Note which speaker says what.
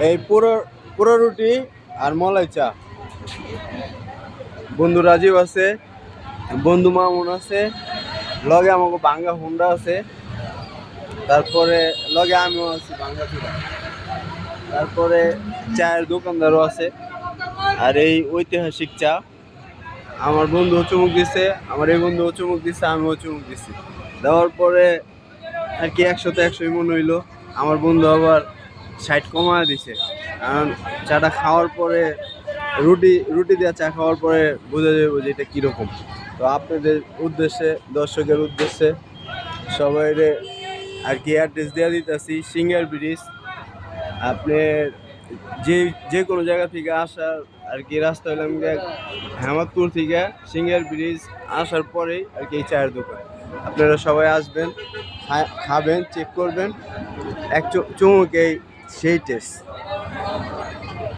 Speaker 1: এই পুরো পুরো রুটি আর মলাই চা। বন্ধু রাজীব আছে, বন্ধু মামুন আছে, লগে আমাকে ভাঙ্গা হুন্ডা আছে, তারপরে লগে আমিও আছি ভাঙ্গা চূড়া, তারপরে চায়ের দোকানদারও আছে। আর এই ঐতিহাসিক চা আমার বন্ধু চুমুক দিছে, আমার এই বন্ধু চুমুক দিছে, আমিও চুমুক দিছি। দেওয়ার পরে আর কি 100-100 মন হইলো। আমার বন্ধু আবার 60 কমা দিছে, কারণ চাটা খাওয়ার পরে রুটি রুটি দিয়ে চা খাওয়ার পরে বোঝা যাবে যে এটা কীরকম। তো আপনাদের উদ্দেশ্যে, দর্শকের উদ্দেশ্যে সবাই আর কি অ্যাড্রেস দিয়ে দিতেছি। সিঙ্গার ব্রিজ, আপনি যে যে কোনো জায়গা থেকে আসার আর কি রাস্তা হইলাম হেমাদপুর থেকে সিঙ্গার ব্রিজ আসার পরেই আর কি এই চায়ের দোকান। আপনারা সবাই আসবেন, খাবেন, চেক করবেন, এক চুমুকেই সেই টেস্ট।